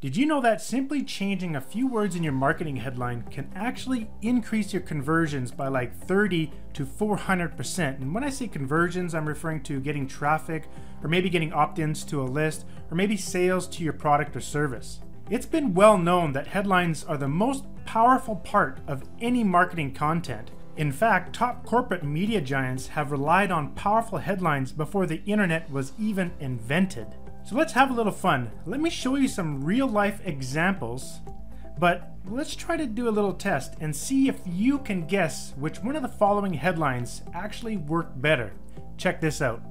Did you know that simply changing a few words in your marketing headline can actually increase your conversions by like 30 to 400%? And when I say conversions, I'm referring to getting traffic, or maybe getting opt-ins to a list, or maybe sales to your product or service. It's been well known that headlines are the most powerful part of any marketing content. In fact, top corporate media giants have relied on powerful headlines before the internet was even invented. So let's have a little fun. Let me show you some real life examples, but let's try to do a little test and see if you can guess which one of the following headlines actually work better. Check this out.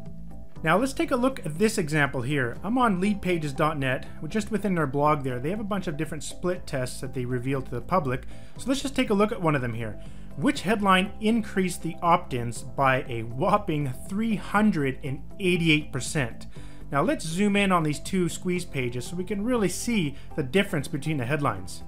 Now let's take a look at this example here. I'm on leadpages.net, just within their blog there. They have a bunch of different split tests that they reveal to the public. So let's just take a look at one of them here. Which headline increased the opt-ins by a whopping 388%? Now let's zoom in on these two squeeze pages so we can really see the difference between the headlines.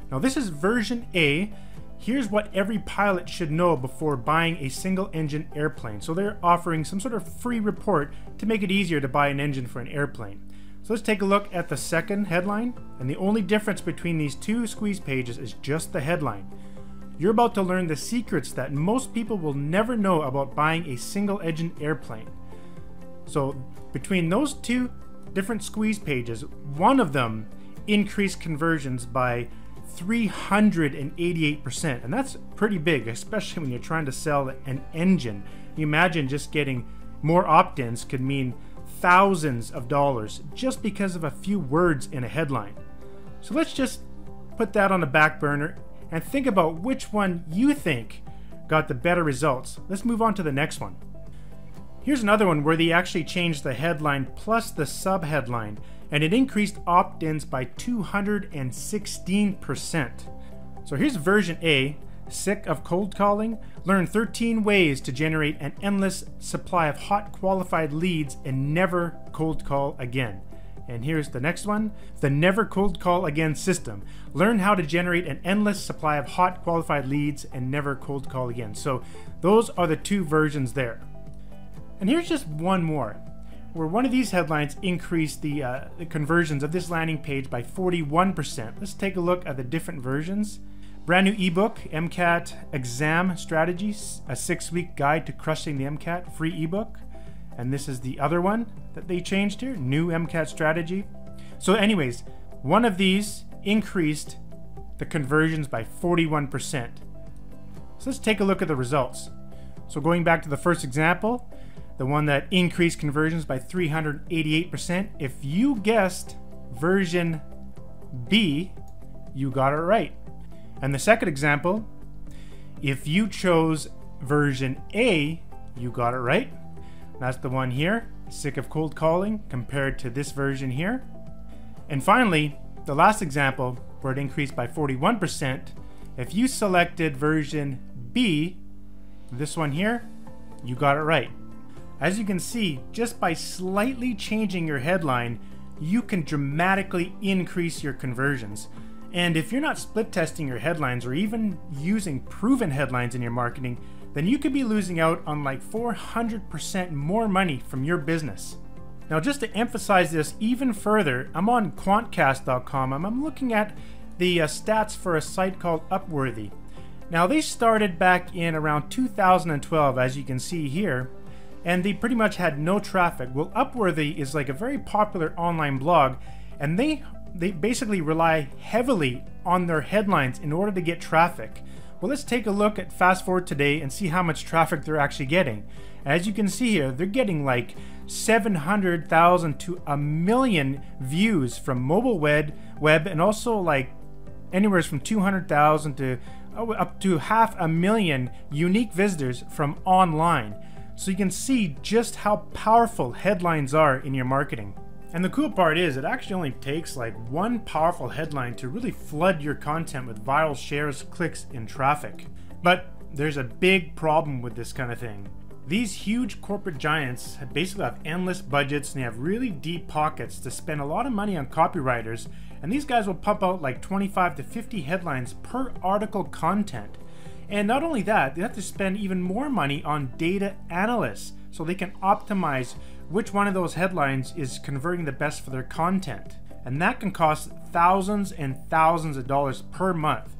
Now this is version A. Here's what every pilot should know before buying a single engine airplane. So they're offering some sort of free report to make it easier to buy an engine for an airplane. So let's take a look at the second headline, and the only difference between these two squeeze pages is just the headline. You're about to learn the secrets that most people will never know about buying a single engine airplane. So between those two different squeeze pages, one of them increased conversions by 388%, and that's pretty big, especially when you're trying to sell an engine. You imagine just getting more opt-ins could mean thousands of dollars just because of a few words in a headline. So let's just put that on the back burner and think about which one you think got the better results. Let's move on to the next one. Here's another one where they actually changed the headline plus the sub-headline, and it increased opt-ins by 216%. So here's version A. Sick of cold calling? Learn 13 ways to generate an endless supply of hot qualified leads and never cold call again. And here's the next one, the Never Cold Call Again system. Learn how to generate an endless supply of hot qualified leads and never cold call again. So those are the two versions there. And here's just one more, where one of these headlines increased the conversions of this landing page by 41%. Let's take a look at the different versions. Brand new ebook, MCAT Exam Strategies, a 6-week guide to crushing the MCAT, free ebook. And this is the other one that they changed here, new MCAT strategy. So anyways, one of these increased the conversions by 41%. So let's take a look at the results. So going back to the first example, the one that increased conversions by 388%, if you guessed version B, you got it right. And the second example, if you chose version A, you got it right. That's the one here, sick of cold calling, compared to this version here. And finally, the last example, where it increased by 41%, if you selected version B, this one here, you got it right. As you can see, just by slightly changing your headline, you can dramatically increase your conversions. And if you're not split testing your headlines or even using proven headlines in your marketing, then you could be losing out on like 400% more money from your business. Now, just to emphasize this even further, I'm on Quantcast.com and I'm looking at the stats for a site called Upworthy. Now, they started back in around 2012, as you can see here, and they pretty much had no traffic. Well, Upworthy is like a very popular online blog, and they basically rely heavily on their headlines in order to get traffic. Well, let's take a look at fast forward today and see how much traffic they're actually getting. As you can see here, they're getting like 700,000 to 1 million views from mobile web, and also like anywhere from 200,000 to up to 500,000 unique visitors from online. So you can see just how powerful headlines are in your marketing. And the cool part is, it actually only takes like one powerful headline to really flood your content with viral shares, clicks, and traffic. But there's a big problem with this kind of thing. These huge corporate giants basically have endless budgets, and they have really deep pockets to spend a lot of money on copywriters, and these guys will pump out like 25 to 50 headlines per article content. And not only that, they have to spend even more money on data analysts so they can optimize which one of those headlines is converting the best for their content. and that can cost thousands and thousands of dollars per month.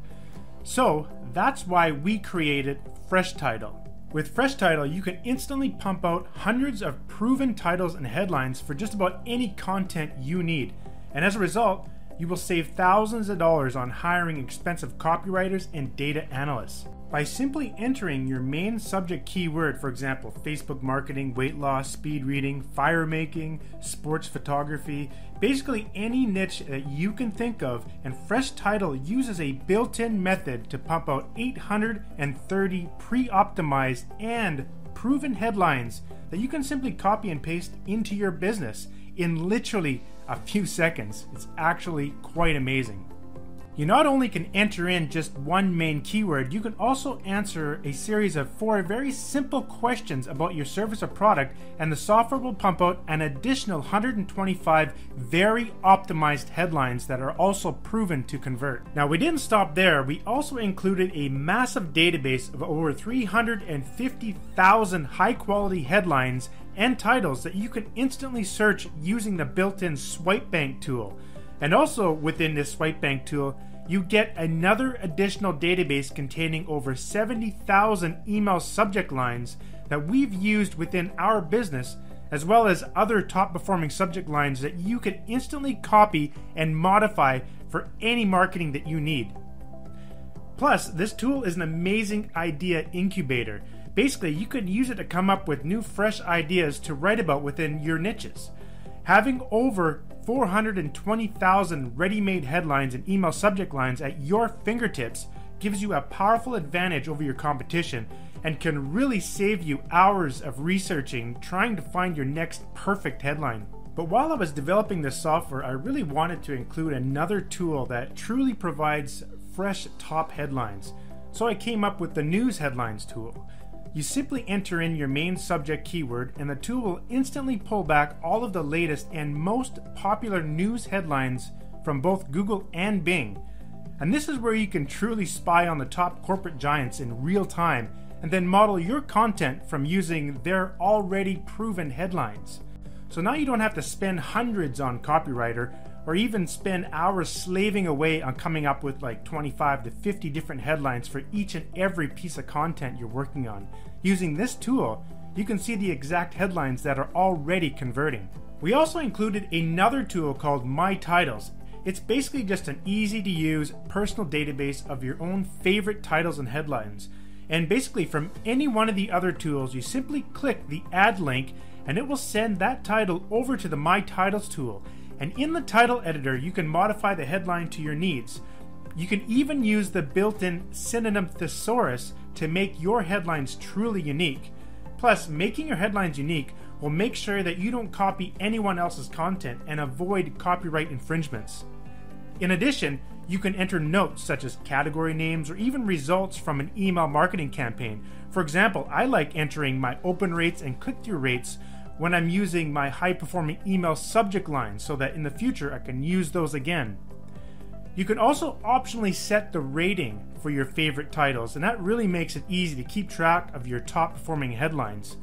So that's why we created Freshtitle. With Freshtitle, you can instantly pump out hundreds of proven titles and headlines for just about any content you need. And as a result, you will save thousands of dollars on hiring expensive copywriters and data analysts. By simply entering your main subject keyword, for example, Facebook marketing, weight loss, speed reading, fire making, sports photography, basically any niche that you can think of, and Freshtitle uses a built-in method to pump out 830 pre-optimized and proven headlines that you can simply copy and paste into your business in literally a few seconds. It's actually quite amazing. You not only can enter in just one main keyword, you can also answer a series of 4 very simple questions about your service or product, and the software will pump out an additional 125 very optimized headlines that are also proven to convert. Now, we didn't stop there. We also included a massive database of over 350,000 high-quality headlines and titles that you can instantly search using the built-in SwipeBank tool. And also within this SwipeBank tool, you get another additional database containing over 70,000 email subject lines that we've used within our business, as well as other top performing subject lines that you can instantly copy and modify for any marketing that you need. Plus, this tool is an amazing idea incubator. Basically, you could use it to come up with new fresh ideas to write about within your niches. Having over 420,000 ready-made headlines and email subject lines at your fingertips gives you a powerful advantage over your competition and can really save you hours of researching trying to find your next perfect headline. But while I was developing this software, I really wanted to include another tool that truly provides fresh top headlines. So I came up with the News Headlines tool. You simply enter in your main subject keyword, and the tool will instantly pull back all of the latest and most popular news headlines from both Google and Bing. And this is where you can truly spy on the top corporate giants in real time and then model your content from using their already proven headlines. So now you don't have to spend hundreds on copywriter or even spend hours slaving away on coming up with like 25 to 50 different headlines for each and every piece of content you're working on. Using this tool, you can see the exact headlines that are already converting. We also included another tool called My Titles. It's basically just an easy to use personal database of your own favorite titles and headlines. And basically from any one of the other tools, you simply click the add link and it will send that title over to the My Titles tool. And in the title editor, you can modify the headline to your needs. You can even use the built-in synonym thesaurus to make your headlines truly unique. Plus, making your headlines unique will make sure that you don't copy anyone else's content and avoid copyright infringements. In addition, you can enter notes such as category names or even results from an email marketing campaign. For example, I like entering my open rates and click-through rates when I'm using my high-performing email subject lines so that in the future I can use those again. You can also optionally set the rating for your favorite titles, and that really makes it easy to keep track of your top-performing headlines.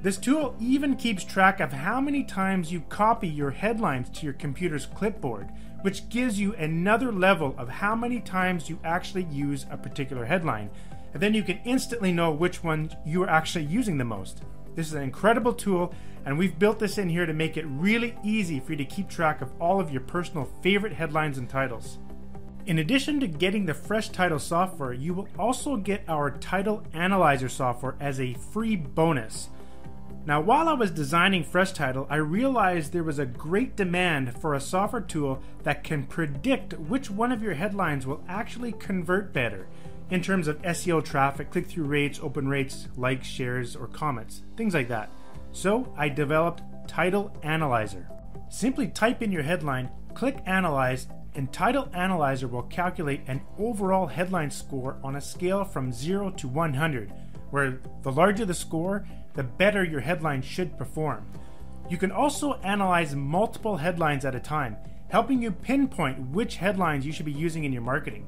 This tool even keeps track of how many times you copy your headlines to your computer's clipboard, which gives you another level of how many times you actually use a particular headline, and then you can instantly know which one you are actually using the most. This is an incredible tool, and we've built this in here to make it really easy for you to keep track of all of your personal favorite headlines and titles. In addition to getting the Freshtitle software, you will also get our Title Analyzer software as a free bonus. Now, while I was designing Freshtitle, I realized there was a great demand for a software tool that can predict which one of your headlines will actually convert better in terms of SEO traffic, click-through rates, open rates, likes, shares, or comments, things like that. So I developed Title Analyzer. Simply type in your headline, click Analyze, and Title Analyzer will calculate an overall headline score on a scale from 0 to 100, where the larger the score, the better your headline should perform. You can also analyze multiple headlines at a time, helping you pinpoint which headlines you should be using in your marketing.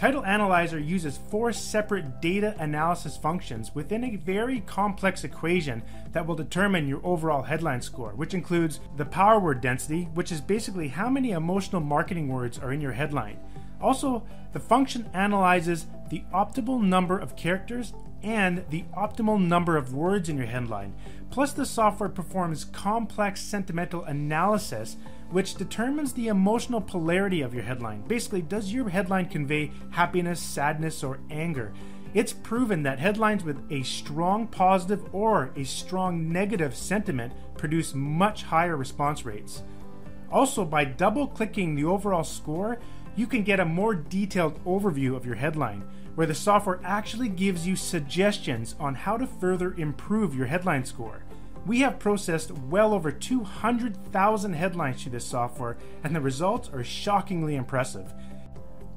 Title Analyzer uses 4 separate data analysis functions within a very complex equation that will determine your overall headline score, which includes the power word density, which is basically how many emotional marketing words are in your headline. Also, the function analyzes the optimal number of characters and the optimal number of words in your headline. Plus, the software performs complex sentimental analysis, which determines the emotional polarity of your headline. Basically, does your headline convey happiness, sadness, or anger? It's proven that headlines with a strong positive or a strong negative sentiment produce much higher response rates. Also, by double-clicking the overall score, you can get a more detailed overview of your headline, where the software actually gives you suggestions on how to further improve your headline score. We have processed well over 200,000 headlines through this software, and the results are shockingly impressive.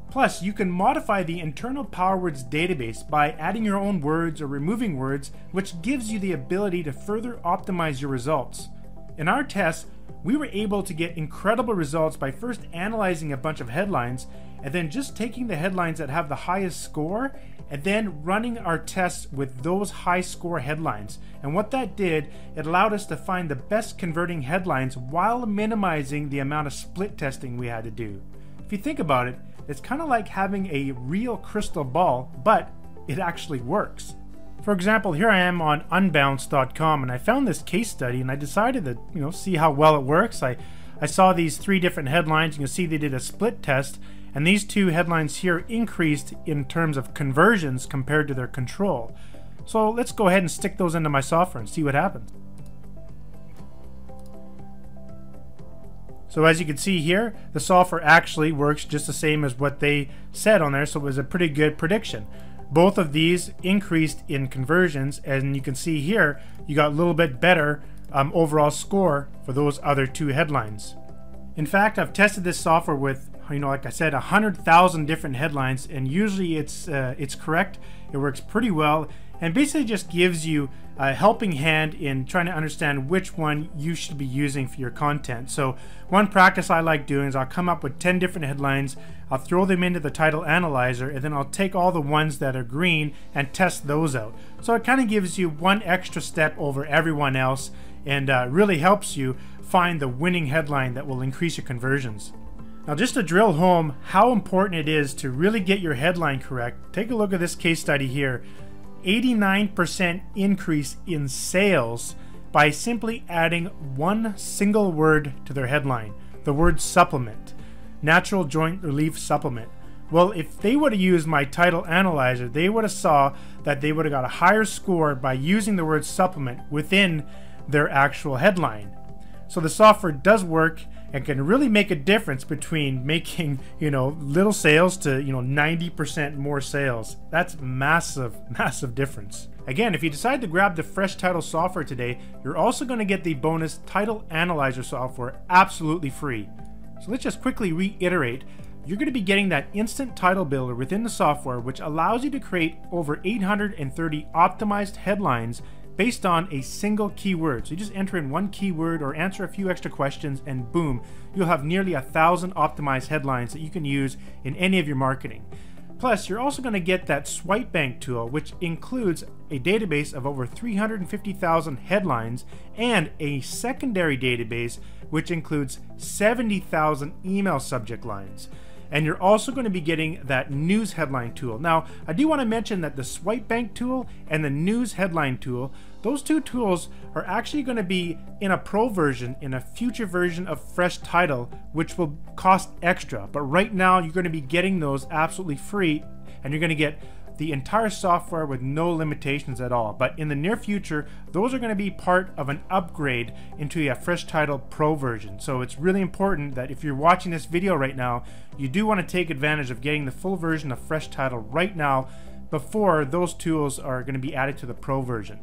Plus, you can modify the internal PowerWords database by adding your own words or removing words, which gives you the ability to further optimize your results. In our tests, we were able to get incredible results by first analyzing a bunch of headlines and then just taking the headlines that have the highest score and then running our tests with those high score headlines. And what that did, it allowed us to find the best converting headlines while minimizing the amount of split testing we had to do. If you think about it, it's kind of like having a real crystal ball, but it actually works. For example, here I am on unbounce.com and I found this case study and I decided to see how well it works. I saw these 3 different headlines. You can see they did a split test, and these 2 headlines here increased in terms of conversions compared to their control. So let's go ahead and stick those into my software and see what happens. So as you can see here, the software actually works just the same as what they said on there, so it was a pretty good prediction. Both of these increased in conversions, and you can see here you got a little bit better overall score for those other 2 headlines. In fact, I've tested this software with, like I said, 100,000 different headlines, and usually it's correct. It works pretty well, and basically just gives you a helping hand in trying to understand which one you should be using for your content. So one practice I like doing is I'll come up with 10 different headlines, I'll throw them into the title analyzer, and then I'll take all the ones that are green and test those out. So it kind of gives you one extra step over everyone else, and really helps you find the winning headline that will increase your conversions. Now, just to drill home how important it is to really get your headline correct, take a look at this case study here. 89% increase in sales by simply adding one single word to their headline, the word supplement, natural joint relief supplement. Well, if they would have used my title analyzer, they would have saw that they would have got a higher score by using the word supplement within their actual headline. So the software does work and can really make a difference between making, little sales to, 90% more sales. That's massive, massive difference. Again, if you decide to grab the Fresh Title software today, you're also going to get the bonus Title Analyzer software absolutely free. So let's just quickly reiterate. You're going to be getting that instant title builder within the software, which allows you to create over 830 optimized headlines based on a single keyword. So you just enter in one keyword or answer a few extra questions, and boom, you'll have nearly 1,000 optimized headlines that you can use in any of your marketing. Plus, you're also going to get that Swipe Bank tool, which includes a database of over 350,000 headlines and a secondary database which includes 70,000 email subject lines. And you're also going to be getting that news headline tool. Now, I do want to mention that the Swipe Bank tool and the news headline tool, those 2 tools are actually going to be in a pro version in a future version of Fresh Title, which will cost extra. But right now, you're going to be getting those absolutely free, and you're going to get the entire software with no limitations at all. But in the near future, those are going to be part of an upgrade into a Fresh Title Pro version. So it's really important that if you're watching this video right now, you do want to take advantage of getting the full version of Fresh Title right now before those tools are going to be added to the Pro version.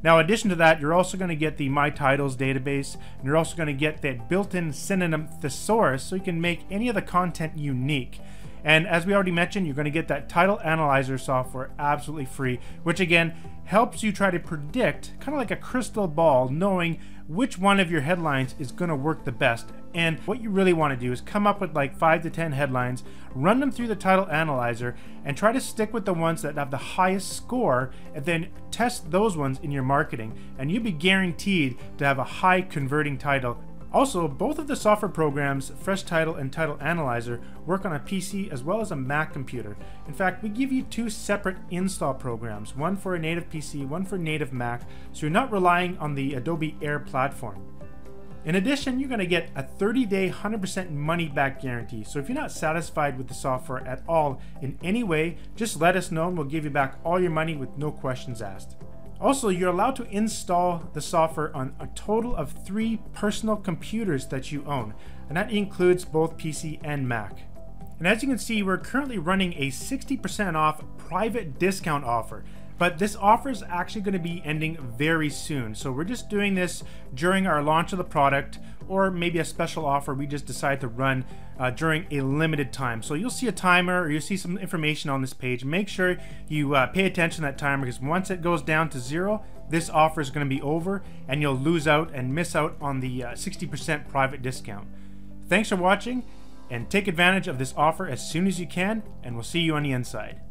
Now, in addition to that, you're also going to get the My Titles database, and you're also going to get that built-in synonym thesaurus so you can make any of the content unique. And as we already mentioned, you're going to get that title analyzer software absolutely free, which again helps you try to predict, kind of like a crystal ball, knowing which one of your headlines is going to work the best. And what you really want to do is come up with like 5 to 10 headlines, run them through the title analyzer, and try to stick with the ones that have the highest score, and then test those ones in your marketing, and you'll be guaranteed to have a high converting title. Also, both of the software programs, Fresh Title and Title Analyzer, work on a PC as well as a Mac computer. In fact, we give you 2 separate install programs, one for a native PC, one for native Mac, so you're not relying on the Adobe Air platform. In addition, you're going to get a 30-day 100% money-back guarantee. So if you're not satisfied with the software at all in any way, just let us know and we'll give you back all your money with no questions asked. Also, you're allowed to install the software on a total of 3 personal computers that you own, and that includes both PC and Mac. And as you can see, we're currently running a 60% off private discount offer, but this offer is actually going to be ending very soon. So we're just doing this during our launch of the product, or maybe a special offer we just decided to run during a limited time. So you'll see a timer, or you'll see some information on this page. Make sure you pay attention to that timer, because once it goes down to 0, this offer is going to be over and you'll lose out and miss out on the 60% private discount. Thanks for watching, and take advantage of this offer as soon as you can, and we'll see you on the inside.